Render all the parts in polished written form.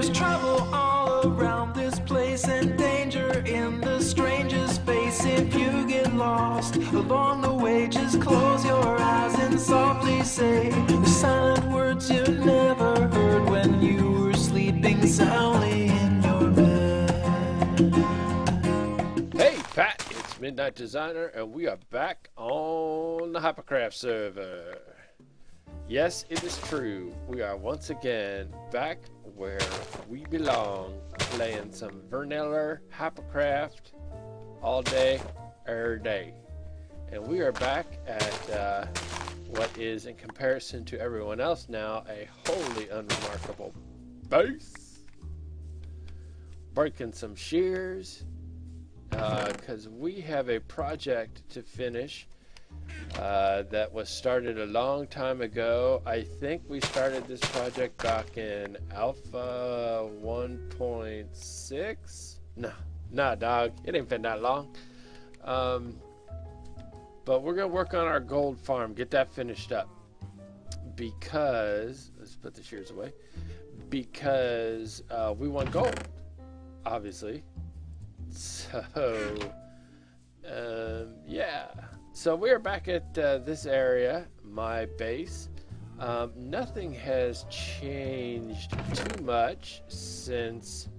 There's trouble all around this place and danger in the stranger's face. If you get lost along the way, just close your eyes and softly say the silent words you never heard when you were sleeping soundly in your bed. Hey Pat, it's MidnightDesigner and we are back on the HyperCraft server. Yes, it is true. We are once again back where we belong, playing some vanilla HyperCraft all day, every day. And we are back at what is, in comparison to everyone else now, a wholly unremarkable base. Breaking some shears, because we have a project to finish that was started a long time ago. I think we started this project back in Alpha 1.6. Nah, dog, it ain't been that long. But we're gonna work on our gold farm, get that finished up, because let's put the shears away, because we want gold, obviously. So yeah, so we're back at this area, my base. Nothing has changed too much since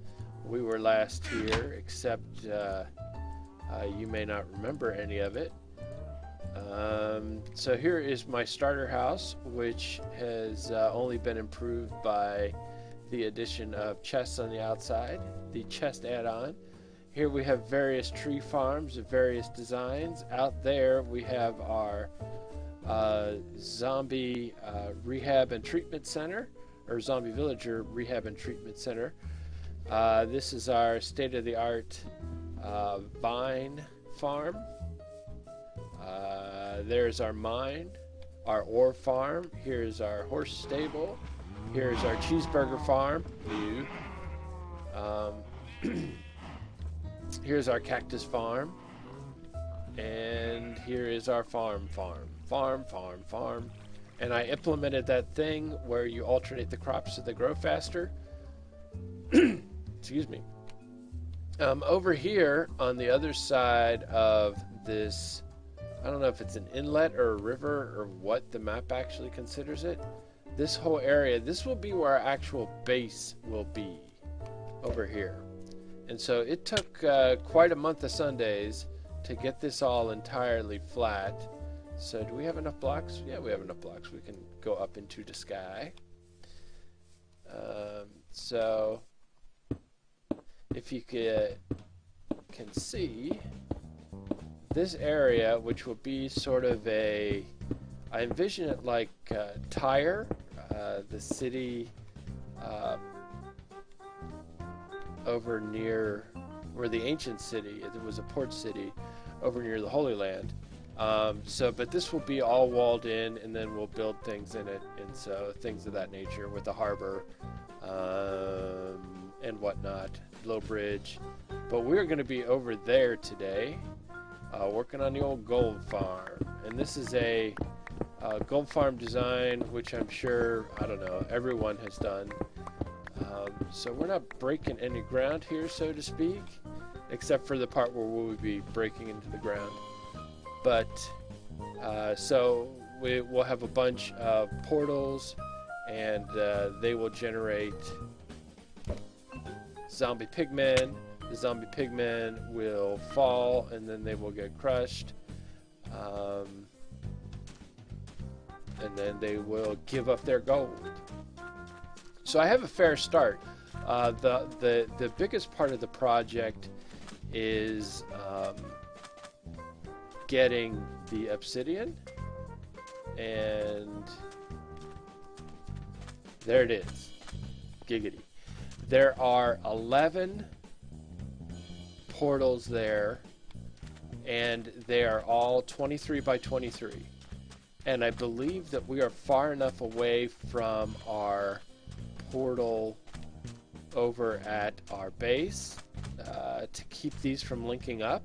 we were last here, except you may not remember any of it. So here is my starter house, which has only been improved by the addition of chests on the outside, the chest add-on. Here we have various tree farms of various designs. Out there we have our zombie rehab and treatment center, or zombie villager rehab and treatment center. This is our state-of-the-art vine farm. There's our mine, our ore farm. Here's our horse stable. Here's our cheeseburger farm. Here's our cactus farm. And here is our farm. And I implemented that thing where you alternate the crops so they grow faster. Excuse me. Over here on the other side of this, I don't know if it's an inlet or a river or what the map actually considers it. This whole area, this will be where our actual base will be, over here. And so it took quite a month of Sundays to get this all entirely flat. So do we have enough blocks? Yeah, we have enough blocks. We can go up into the sky. So if you can see this area, which will be sort of a, I envision it like Tyre, the city over near where the ancient city, it was a port city over near the Holy Land. But this will be all walled in, and then we'll build things in it, and so things of that nature with the harbor and whatnot, low bridge. But we're going to be over there today, working on the old gold farm, and this is a gold farm design, which I'm sure, I don't know, everyone has done. So we're not breaking any ground here, so to speak, except for the part where we'll be breaking into the ground. But so we'll have a bunch of portals, and they will generate zombie pigmen. The zombie pigmen will fall, and then they will get crushed. And then they will give up their gold. So I have a fair start. The biggest part of the project is getting the obsidian, and there it is. Giggity. There are 11 portals there, and they are all 23 by 23. And I believe that we are far enough away from our portal over at our base to keep these from linking up,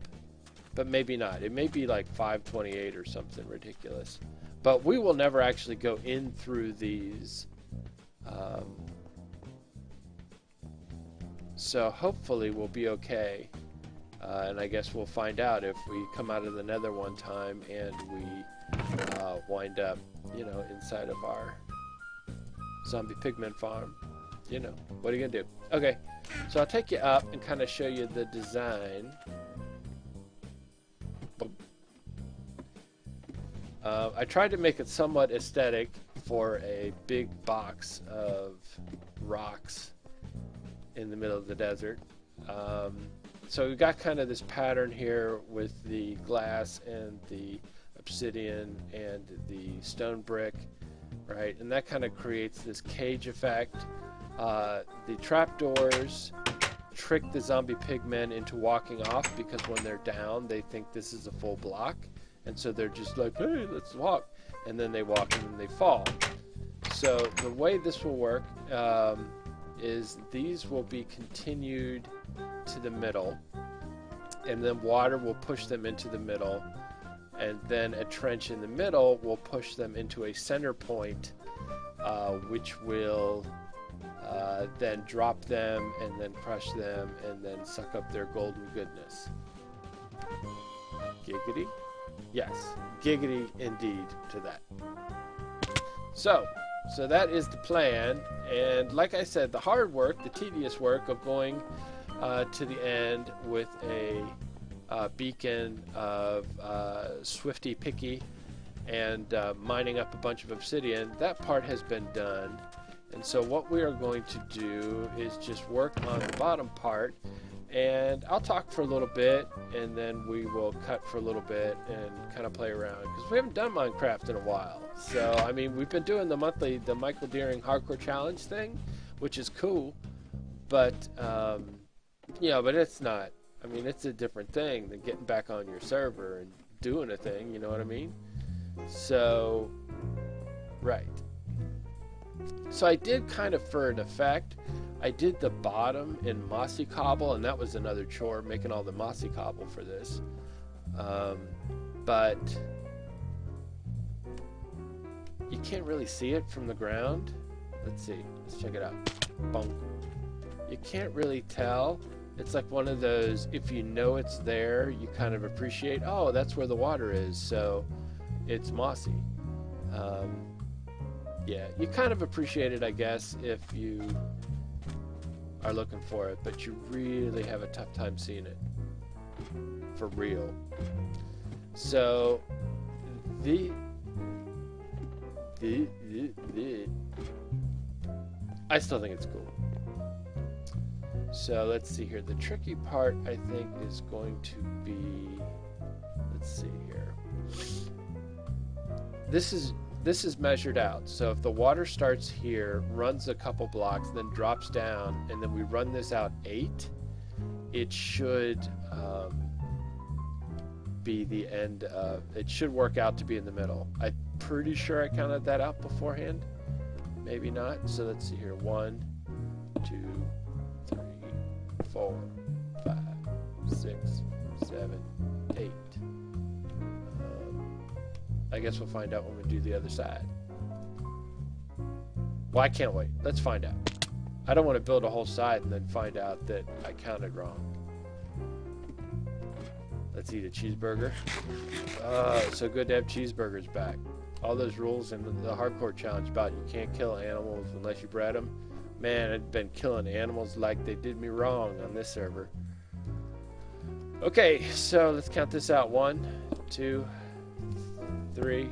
but maybe not. It may be like 528 or something ridiculous. But we will never actually go in through these So hopefully we'll be okay. And I guess we'll find out if we come out of the nether one time and we wind up, you know, inside of our zombie pigman farm. You know, what are you gonna do? Okay, so I'll take you up and kind of show you the design. I tried to make it somewhat aesthetic for a big box of rocks in the middle of the desert. So we've got kind of this pattern here with the glass and the obsidian and the stone brick, right? And that kind of creates this cage effect. The trapdoors trick the zombie pigmen into walking off because when they're down, they think this is a full block. And so they're just like, hey, let's walk. And then they walk and then they fall. So the way this will work is these will be continued to the middle. And then water will push them into the middle. And then a trench in the middle will push them into a center point, which will then drop them and then crush them and then suck up their golden goodness. Giggity? Yes, giggity indeed to that. So that is the plan, and like I said, the hard work, the tedious work of going to the end with a beacon of Swifty Picky and mining up a bunch of obsidian, that part has been done. And so what we are going to do is just work on the bottom part, and I'll talk for a little bit and then we will cut for a little bit and kind of play around because we haven't done Minecraft in a while. So I mean, we've been doing the Michael Deering hardcore challenge thing, which is cool, but yeah, but it's not, I mean, it's a different thing than getting back on your server and doing a thing, you know what I mean? So right, so I did kind of, for an effect, I did the bottom in mossy cobble, and that was another chore, making all the mossy cobble for this. But you can't really see it from the ground. Let's see. Let's check it out. Boom. You can't really tell. It's like one of those, if you know it's there, you kind of appreciate, oh, that's where the water is, so it's mossy. Yeah, you kind of appreciate it, I guess, if you are looking for it, but you really have a tough time seeing it for real. So I still think it's cool. So let's see here. The tricky part, I think, is going to be, let's see here. This is measured out. So if the water starts here, runs a couple blocks, then drops down, and then we run this out 8, it should be the end of, it should work out to be in the middle. I'm pretty sure I counted that out beforehand. Maybe not. So let's see here. 1, 2, 3, 4, 5, 6, 7, 8. I guess we'll find out when we do the other side. Well, I can't wait. Let's find out. I don't want to build a whole side and then find out that I counted wrong. Let's eat a cheeseburger. It's so good to have cheeseburgers back. All those rules in the hardcore challenge about you can't kill animals unless you bred them. Man, I've been killing animals like they did me wrong on this server. Okay, so let's count this out. 1, 2, 3,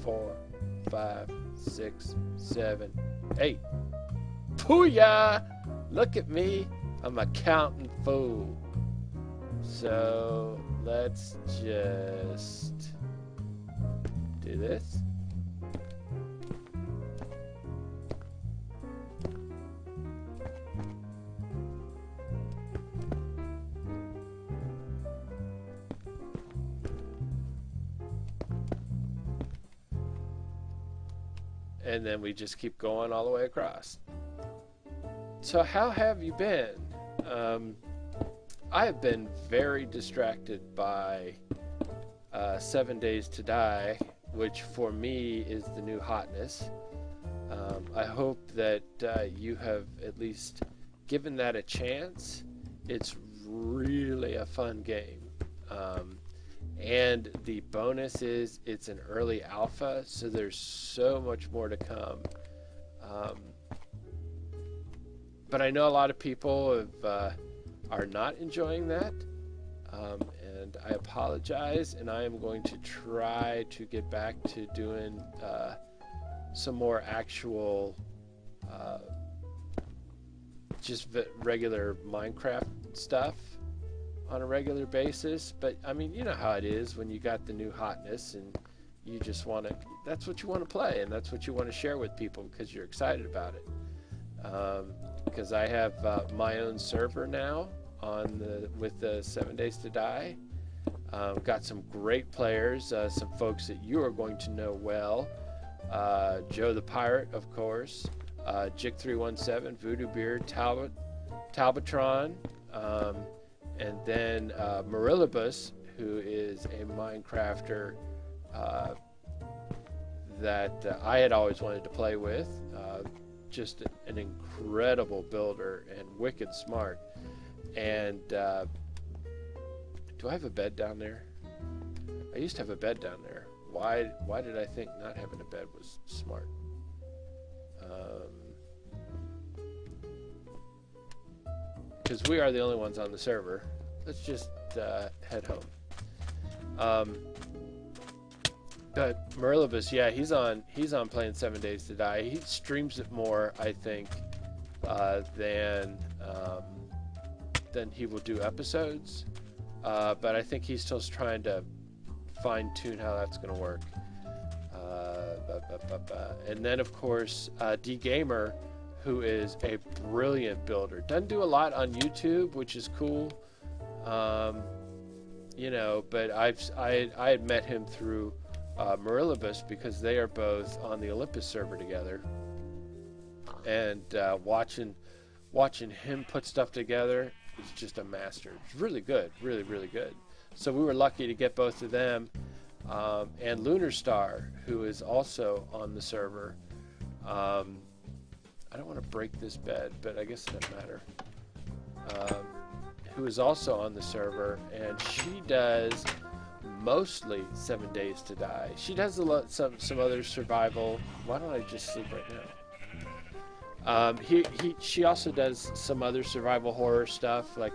4, 5, 6, 7, 8. Booyah! Look at me. I'm a counting fool. So let's just do this. And then we just keep going all the way across. So how have you been? I have been very distracted by 7 Days to Die, which for me is the new hotness. I hope that you have at least given that a chance, it's really a fun game. And the bonus is it's an early alpha, so there's so much more to come. But I know a lot of people are not enjoying that, and I apologize, and I am going to try to get back to doing some more actual just regular Minecraft stuff on a regular basis. But I mean, you know how it is when you got the new hotness and you just want to, that's what you want to play, and that's what you want to share with people because you're excited about it. Because I have my own server now with the 7 Days to Die. Got some great players, some folks that you are going to know well. Joe the Pirate, of course, Jig317, Voodoo Beard, Talbotron, and then Marillibus, who is a Minecrafter that I had always wanted to play with. Just an incredible builder and wicked smart. And do I have a bed down there? I used to have a bed down there. Why did I think not having a bed was smart? Because we are the only ones on the server. Let's just head home. But Merlibus, yeah, he's on playing 7 Days to Die. He streams it more, I think, than he will do episodes. But I think he's still trying to fine-tune how that's going to work. And then, of course, D Gamer, who is a brilliant builder. Doesn't do a lot on YouTube, which is cool. You know, but I had met him through Marillibus because they are both on the Olympus server together, and watching him put stuff together is just a master. It's really good, really, really good. So we were lucky to get both of them, and Lunar Star, who is also on the server. I don't want to break this bed, but I guess it doesn't matter. Who is also on the server, and she does mostly 7 Days to Die. She does some other survival. Why don't I just sleep right now? She also does some other survival horror stuff, like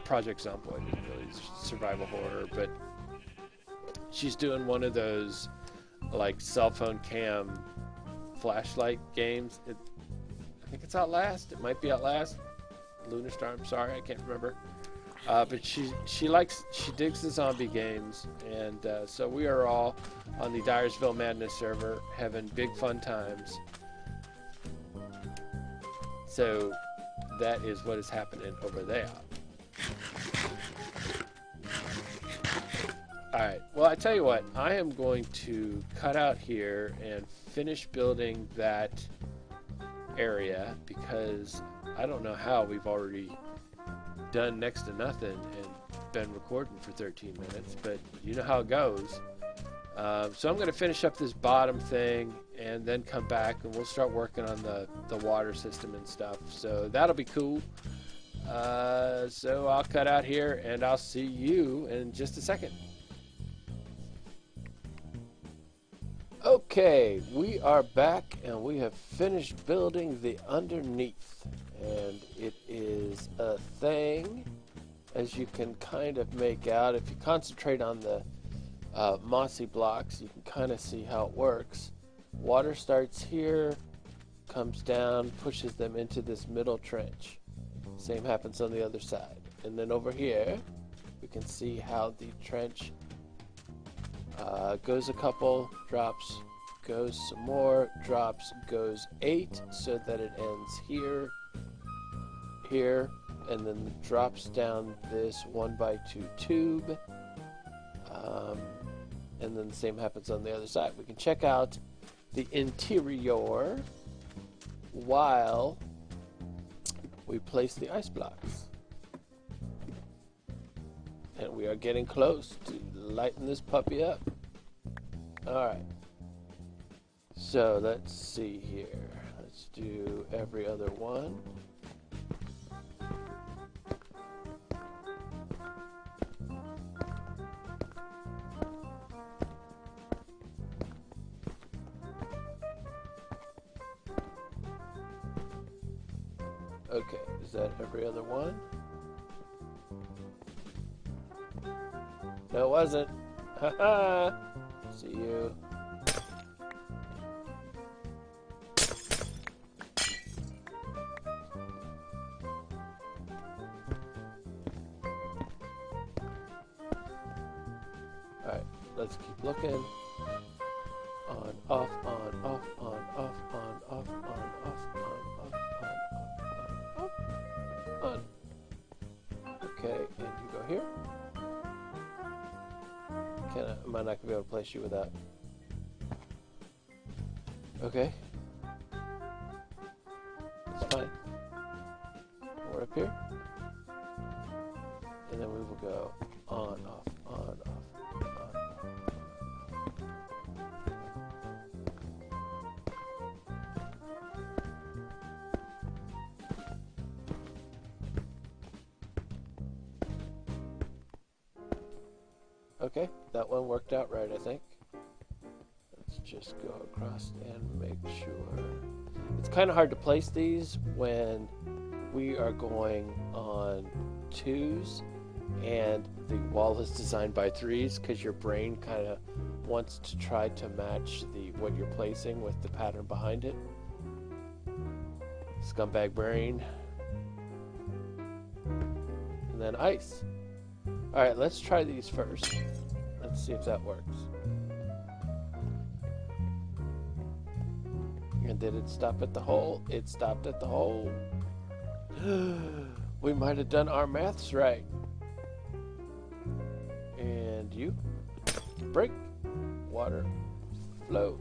Project Zomboid isn't really survival horror, but she's doing one of those like cell phone cam flashlight games. I think it's Outlast. It might be Outlast. Lunar Star, I'm sorry, I can't remember. But she digs the zombie games, and so we are all on the Dyersville Madness server having big fun times. So that is what is happening over there. Alright, well, I tell you what, I am going to cut out here and finish building that area, because I don't know how we've already done next to nothing and been recording for 13 minutes, but you know how it goes. So I'm going to finish up this bottom thing and then come back and we'll start working on the water system and stuff. So that'll be cool. So I'll cut out here and I'll see you in just a second. Okay, we are back and we have finished building the underneath, and it is a thing, as you can kind of make out. If you concentrate on the mossy blocks, you can kind of see how it works. Water starts here, comes down, pushes them into this middle trench. Same happens on the other side. And then over here, we can see how the trench goes a couple, drops, goes some more, drops, goes 8, so that it ends here, here, and then drops down this 1x2 tube. And then the same happens on the other side. We can check out the interior while we place the ice blocks. And we are getting close to lighten this puppy up. Alright. So let's see here. Let's do every other one. Okay, is that every other one? No, it wasn't. Haha! See you. Alright, let's keep looking. On, off, on, off, on, off, on, off, on, off, on, off, on, on. Okay, and you go here. Am I not going to be able to place you with that? Okay. It's fine. We're up here. And then we will go on, off, on, off, on, off. Okay, that one worked out right, I think. Let's just go across and make sure. It's kind of hard to place these when we are going on 2s and the wall is designed by 3s, because your brain kind of wants to try to match what you're placing with the pattern behind it. Scumbag brain. And then ice. Alright, let's try these first. Let's see if that works. And did it stop at the hole? It stopped at the hole. We might have done our maths right. And you break, water, flow.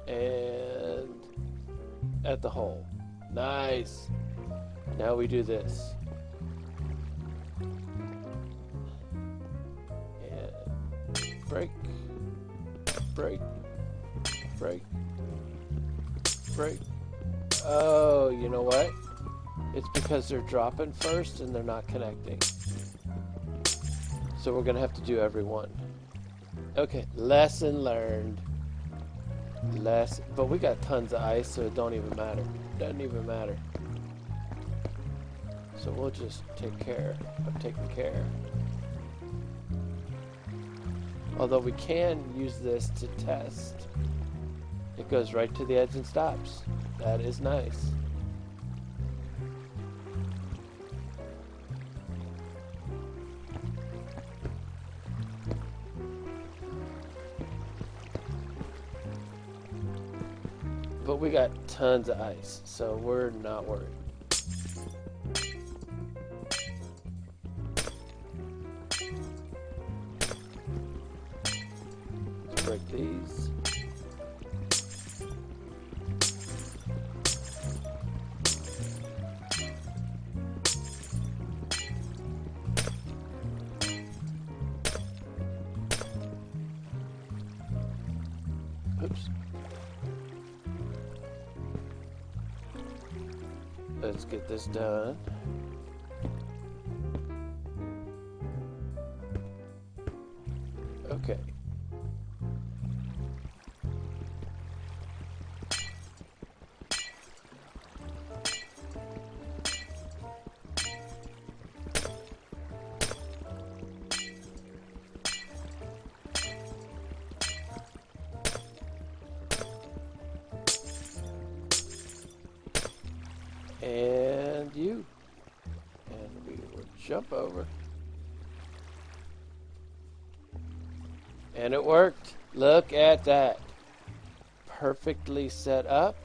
And at the hole. Nice. Now we do this. Break, break, break, break. Oh, you know what? It's because they're dropping first and they're not connecting. So we're going to have to do every one. Okay, lesson learned. But we got tons of ice, so it don't even matter. Doesn't even matter. So we'll just take care of taking care. Although we can use this to test. It goes right to the edge and stops. That is nice. But we got tons of ice, so we're not worried. Break these. Oops. Let's get this done. Okay. And you. And we will jump over. And it worked. Look at that. Perfectly set up.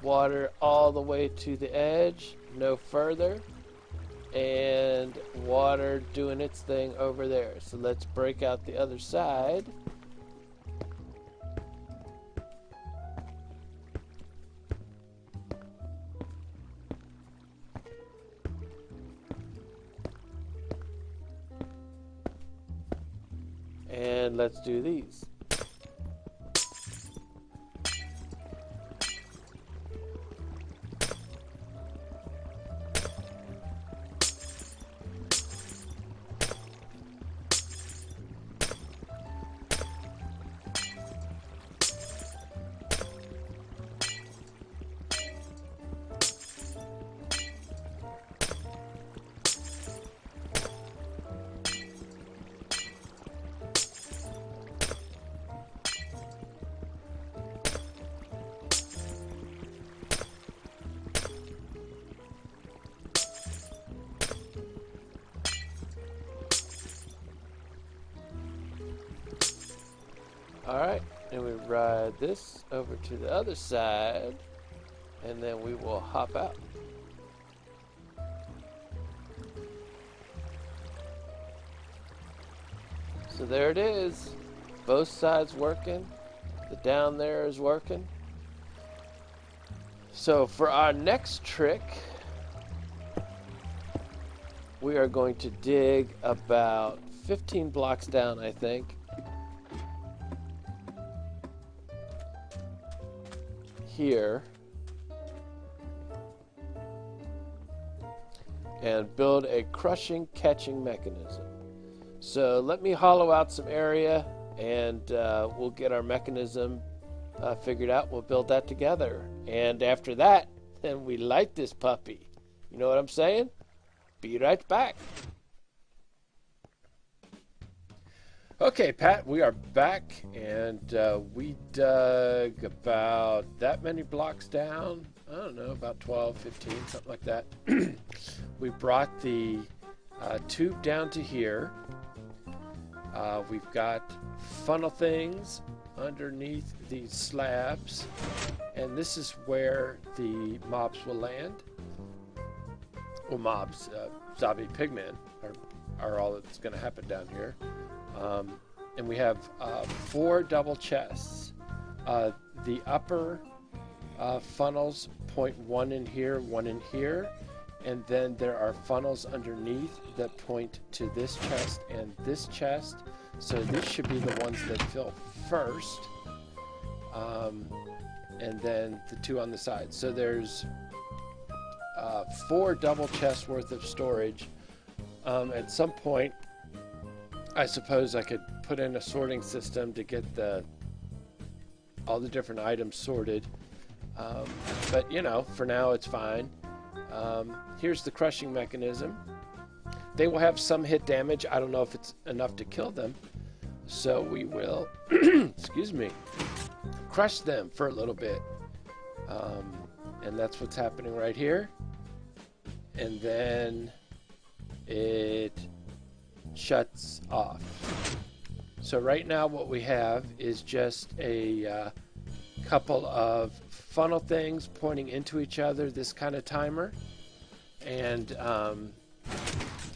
Water all the way to the edge, no further. And water doing its thing over there. So let's break out the other side. And let's do these. slide this over to the other side, and then we will hop out. So there it is. Both sides working. The down there is working. So for our next trick, we are going to dig about 15 blocks down, I think. Here. And build a crushing catching mechanism. So let me hollow out some area, and we'll get our mechanism figured out. We'll build that together. And after that, then we light this puppy. You know what I'm saying? Be right back. Okay, Pat, we are back, and we dug about that many blocks down. I don't know, about 12, 15, something like that. We brought the tube down to here. We've got funnel things underneath these slabs, and this is where the mobs will land. Well, mobs, zombie pigmen are all that's going to happen down here. And we have 4 double chests. The upper funnels point 1 in here, 1 in here, and then there are funnels underneath that point to this chest and this chest. So these should be the ones that fill first, and then the 2 on the side. So there's 4 double chests worth of storage. At some point, I suppose I could put in a sorting system to get all the different items sorted. But you know, for now it's fine. Here's the crushing mechanism. They will have some hit damage. I don't know if it's enough to kill them. So we will, excuse me, crush them for a little bit. And that's what's happening right here. And then it shuts off. So right now what we have is just a couple of funnel things pointing into each other, this kind of timer, and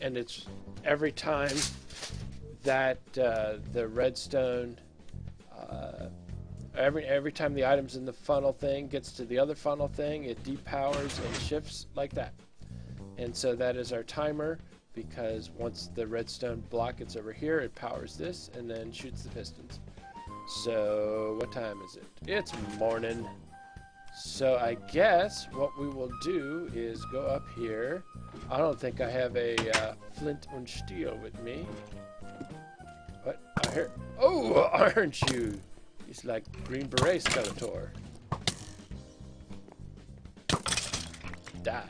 it's every time that the redstone, every time the items in the funnel thing gets to the other funnel thing, it depowers and shifts like that. And so that is our timer, because once the redstone block gets over here, it powers this and then shoots the pistons. So what time is it? It's morning. So I guess what we will do is go up here. I don't think I have a flint and steel with me. What? I hear. Oh, aren't you? He's like Green Beret Skeletor. Die.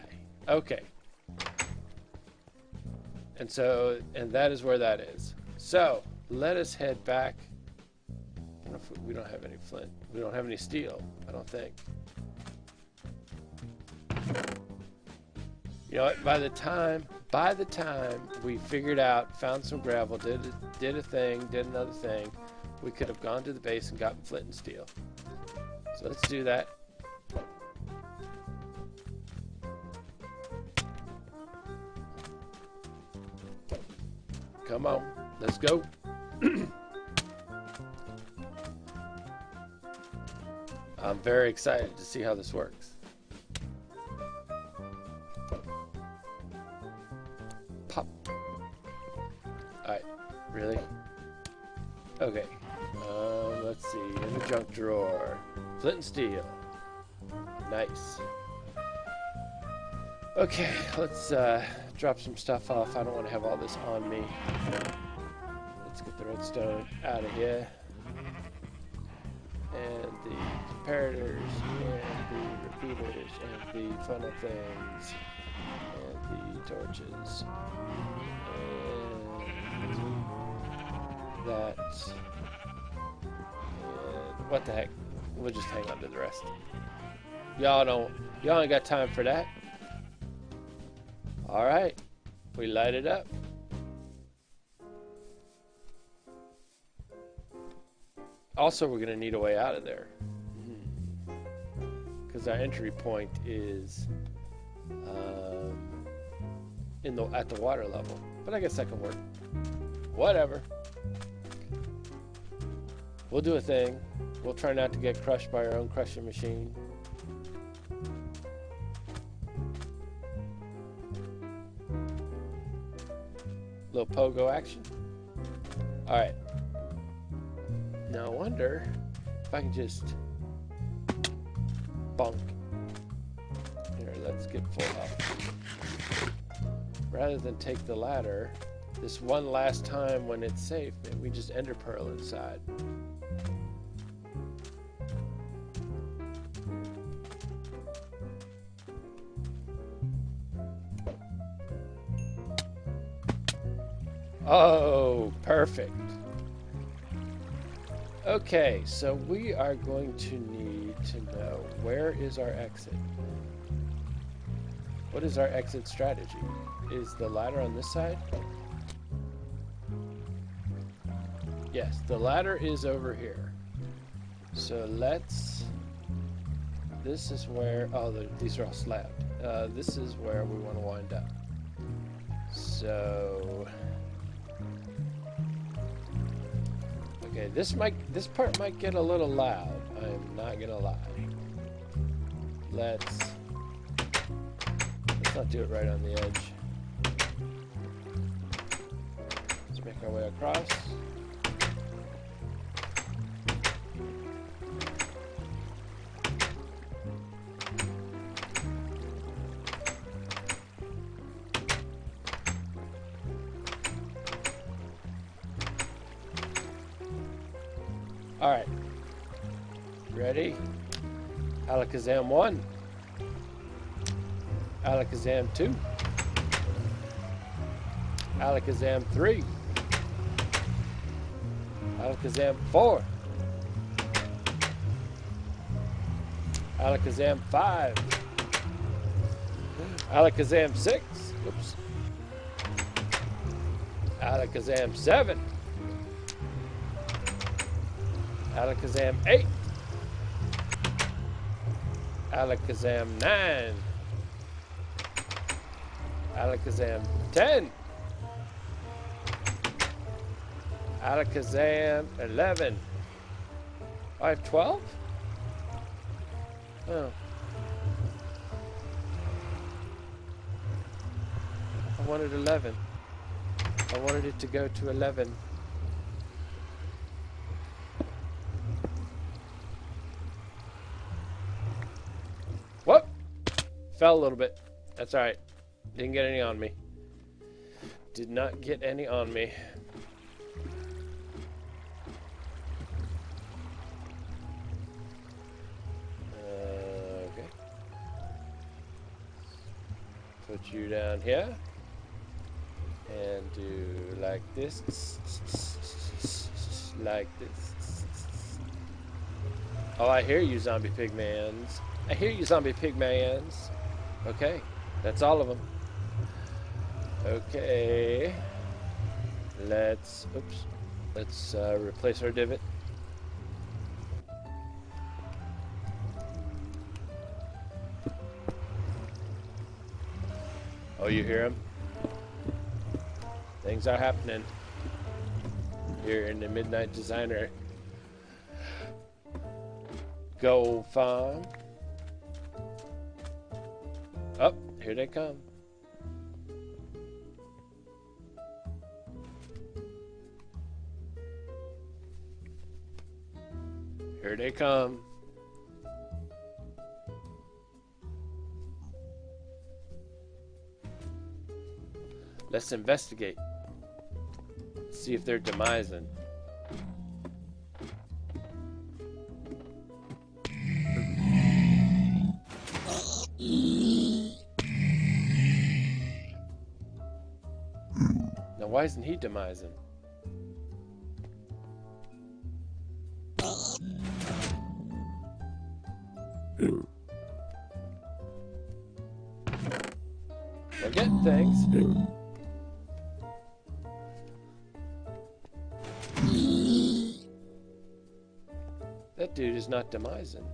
Okay. And that is where that is. So let us head back. I don't know if we don't have any flint. We don't have any steel, I don't think. You know what? By the time we figured out, found some gravel, did a thing, did another thing, we could have gone to the base and gotten flint and steel. So let's do that. Come on, let's go. I'm very excited to see how this works. Pop. Alright, really? Okay. Let's see, in the junk drawer. Flint and steel. Nice. Okay, let's drop some stuff off. I don't want to have all this on me. Let's get the redstone out of here. And the comparators, and the repeaters, and the funnel things, and the torches, and that, and what the heck, we'll just hang on to the rest. Y'all ain't got time for that. Alright, we light it up. Also, we're going to need a way out of there. Because our entry point is at the water level. But I guess that can work. Whatever. We'll do a thing. We'll try not to get crushed by our own crushing machine. Little pogo action. Alright. Now I wonder if I can just bonk. Here, let's get full up. Rather than take the ladder, this one last time when it's safe, maybe we just ender pearl inside. Oh, perfect. Okay, so we are going to need to know, where is our exit? What is our exit strategy? Is the ladder on this side? Yes, the ladder is over here. So let's... This is where... Oh, these are all slabbed. This is where we want to wind up. So... Okay, this part might get a little loud. I'm not gonna lie. Let's not do it right on the edge. Let's make our way across. Alright. Ready? Alakazam 1. Alakazam 2. Alakazam 3. Alakazam 4. Alakazam 5. Alakazam 6. Oops. Alakazam 7. Alakazam 8. Alakazam 9. Alakazam 10. Alakazam 11. I have 12? Oh. I wanted 11. I wanted it to go to 11. Whoop! Fell a little bit. That's alright. Didn't get any on me. Did not get any on me. Okay. Put you down here. And do like this. Like this. Oh, I hear you, zombie pigmans. I hear you, zombie pigmans. Okay, that's all of them. Okay. Let's replace our divot. Oh, you hear them? Things are happening here in the MidnightDesigner gold farm. Oh, here they come. Here they come. Let's investigate. See if they're demising. Now, why isn't he demising? We're getting things. is not demising.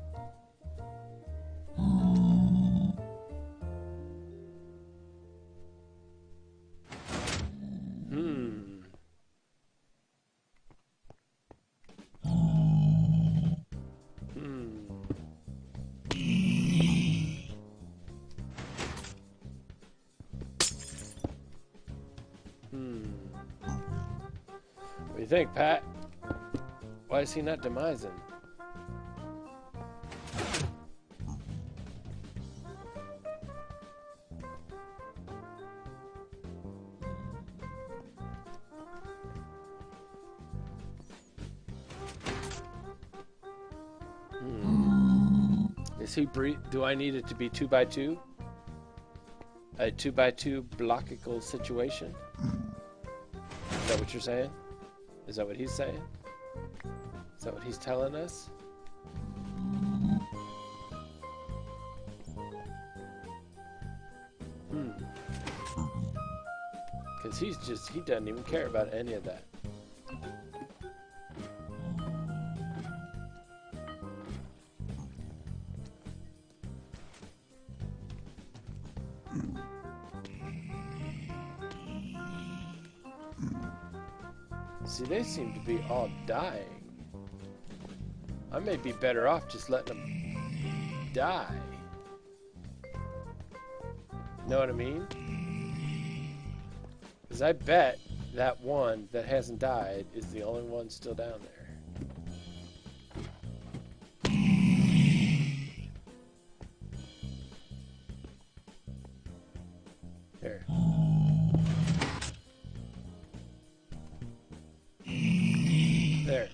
What do you think, Pat? Why is he not demising? Is he do I need it to be 2x2? A 2x2 blockical situation? Is that what you're saying? Is that what he's saying? Is that what he's telling us? Because he doesn't even care about any of that. See, they seem to be all dying. I may be better off just letting them die. Know what I mean? Because I bet that one that hasn't died is the only one still down there. Here. There.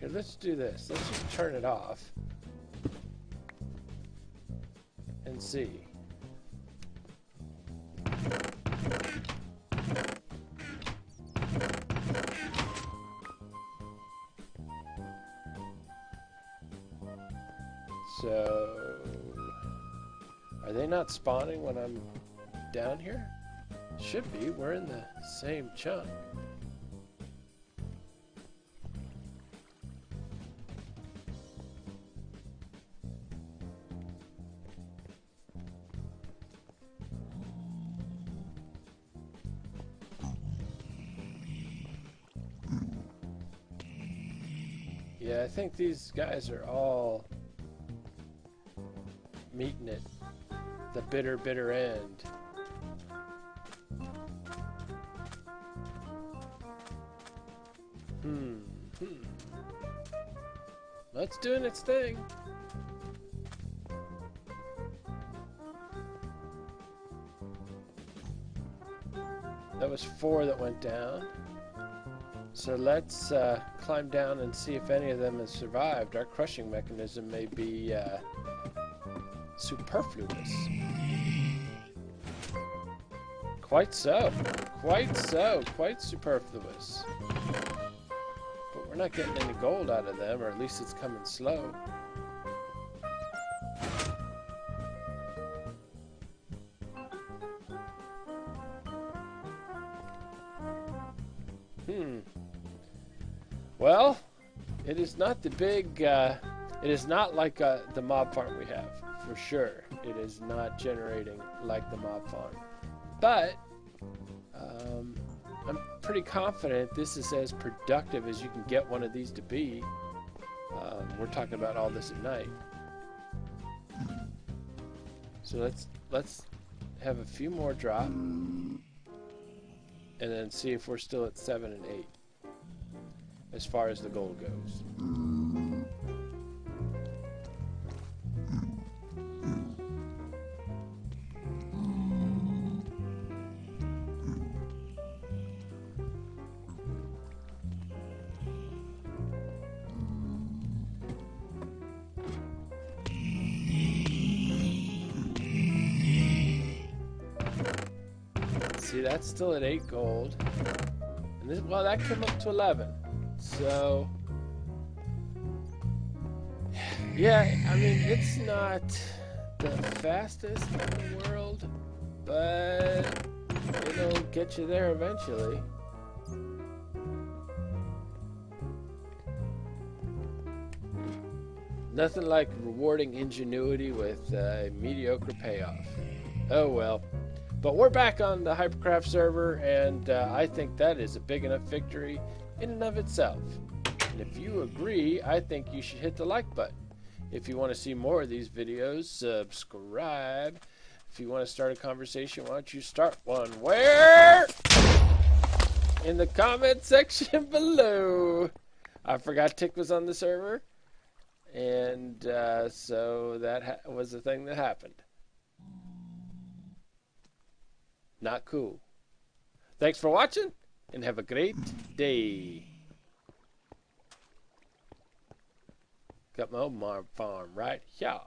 Here, let's do this. Let's just turn it off and see. So, are they not spawning when I'm down here? Should be. We're in the same chunk. Yeah, I think these guys are all meeting it. The bitter, bitter end. It's doing its thing. That was 4 that went down. So let's climb down and see if any of them has survived. Our crushing mechanism may be superfluous. Quite so. Quite so. Quite superfluous. But we're not getting any gold out of them, or at least it's coming slow. Well, it is not the big, it is not like the mob farm we have, for sure. It is not generating like the mob farm. But, I'm pretty confident this is as productive as you can get one of these to be. We're talking about all this at night. So let's have a few more drop, and then see if we're still at 7 and 8. As far as the gold goes. See, that's still at 8 gold. And this, well, that came up to 11. So, yeah, I mean, it's not the fastest in the world, but it'll get you there eventually. Nothing like rewarding ingenuity with a mediocre payoff. Oh well. But we're back on the HyperCraft server, and I think that is a big enough victory in and of itself. And if you agree, I think you should hit the like button. If you want to see more of these videos, subscribe. If you want to start a conversation, why don't you start one? Where? In the comment section below. I forgot Tick was on the server, and so that was the thing that happened. Not cool. Thanks for watching, and have a great day. Got my own farm right here.